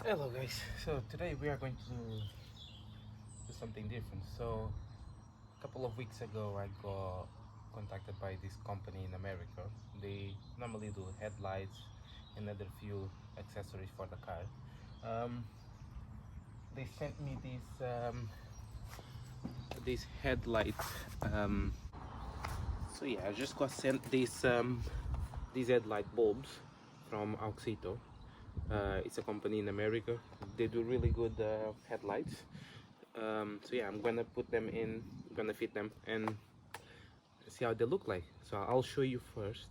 Hello guys, so today we are going to do something different. So a couple of weeks ago I got contacted by this company in America. They normally do headlights and other few accessories for the car. They sent me these headlights. So yeah, I just got sent these headlight bulbs from Auxito. It's a company in America. They do really good headlights. So yeah, I'm gonna put them in, gonna fit them and see how they look like. So I'll show you first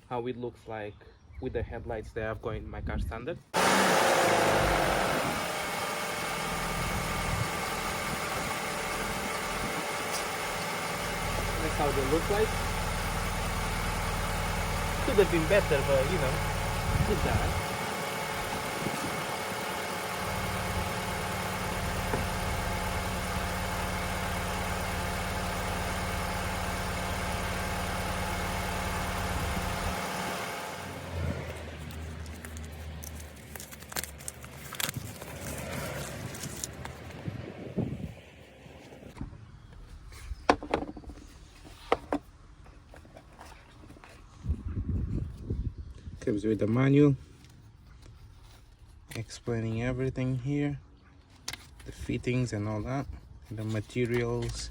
how it looks like with the headlights that I've got in my car standard. That's how they look like. Could have been better, but you know, it's alright. Comes with the manual explaining everything here, the fittings and all that, the materials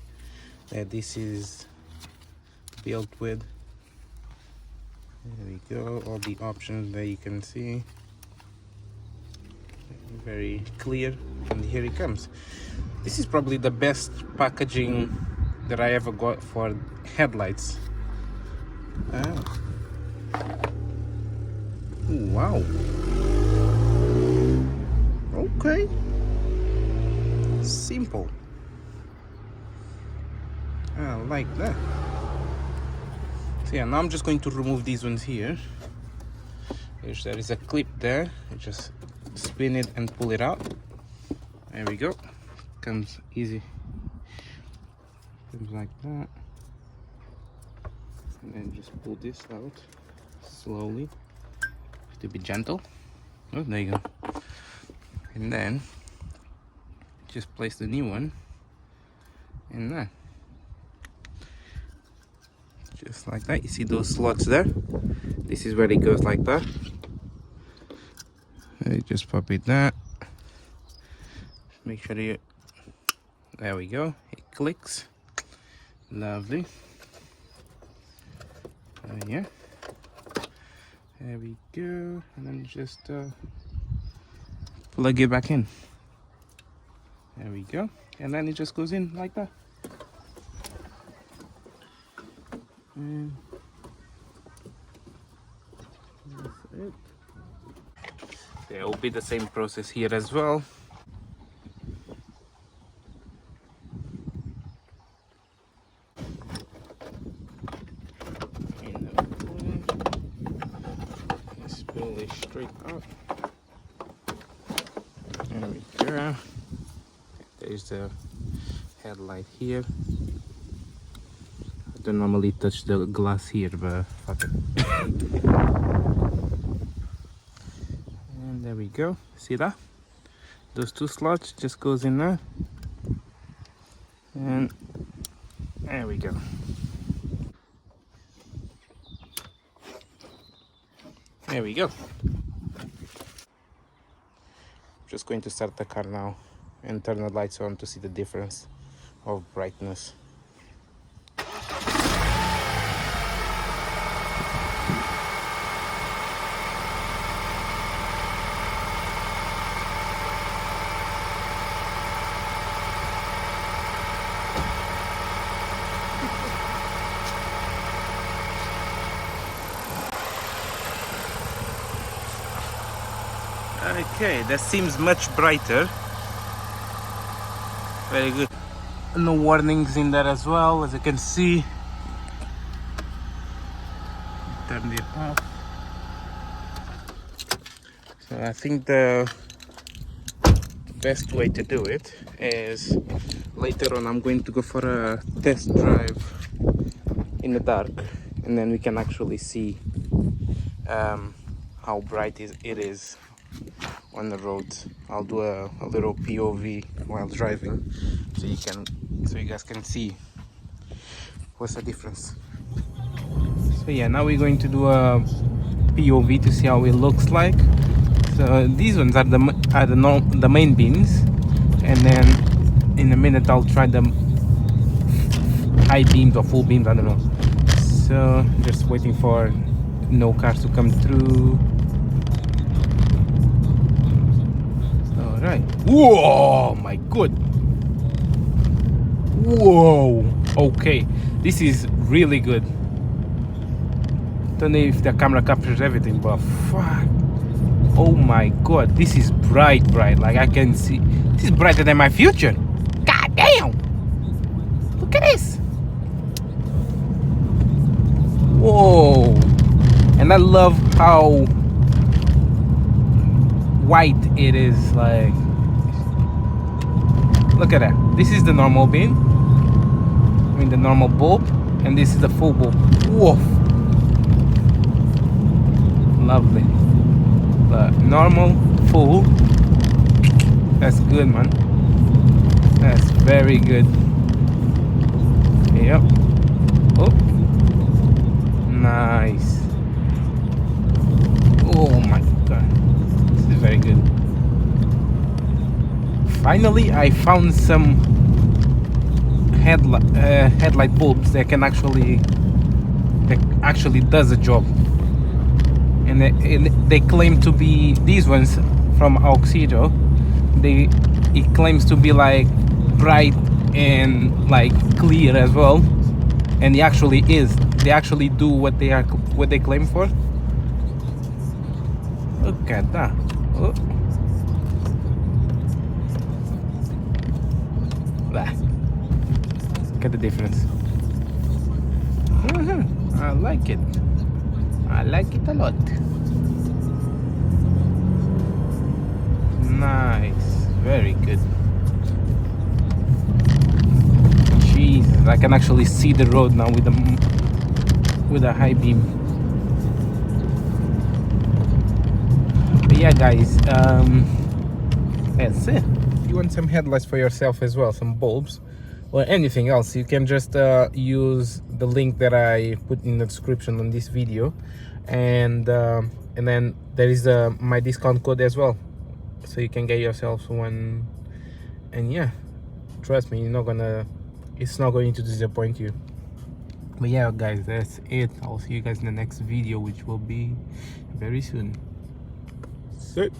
that this is built with. There we go, all the options that you can see, very clear. And here it comes. This is probably the best packaging that I ever got for headlights. Wow. Okay. Simple. I like that. So yeah, now I'm just going to remove these ones here. There is a clip there. You just spin it and pull it out. There we go. Comes easy. Comes like that. And then just pull this out slowly. To be gentle. Oh, there you go. And then just place the new one in there, just like that. You see those slots there? This is where it goes like that. You just pop it there. Make sure you, there we go, it clicks. Lovely. Yeah, there we go. And then just plug it back in. There we go. And then it just goes in like that. And that's it. There will be the same process here as well. Let's pull this straight up. There we go. There's the headlight here. I don't normally touch the glass here, but fuck it. And there we go. See that? Those two slots just goes in there. And there we go. There we go. Just going to start the car now and turn the lights on to see the difference of brightness. Okay, that seems much brighter. Very good. No warnings in there as well, as you can see. Turn it off. So I think the best way to do it is later on I'm going to go for a test drive in the dark, and then we can actually see how bright it is on the road. I'll do a little POV while driving, so you guys can see what's the difference. So yeah, now we're going to do a POV to see how it looks like. So these ones are the main beams, and then in a minute I'll try the high beams or full beams, I don't know. So just waiting for no cars to come through. All right. Whoa, my god. Whoa. Okay, this is really good. Don't know if the camera captures everything, but fuck. Oh my god, this is bright. Like I can see, this is brighter than my future. God damn. Look at this. Whoa. And I love how white it is. Like, look at that. This is the normal beam, I mean the normal bulb, and this is the full bulb. Whoa, lovely. But normal, full, that's good, man. That's very good. Yep. Oh, nice. Oh my god, this is very good. Finally, I found some headlight bulbs that actually does a job. And they claim to be, these ones from Auxito, it claims to be like bright and like clear as well, and it actually is. They actually do what they claim for. Look at that. Oh. Look at the difference. I like it. I like it a lot. Nice, very good. Jesus, I can actually see the road now with a high beam. But yeah, guys, that's it. If you want some headlights for yourself as well, some bulbs or anything else, you can just use the link that I put in the description on this video, and then there is my discount code as well, so you can get yourself one. And yeah, trust me, it's not going to disappoint you. But yeah, guys, that's it. I'll see you guys in the next video, which will be very soon. See.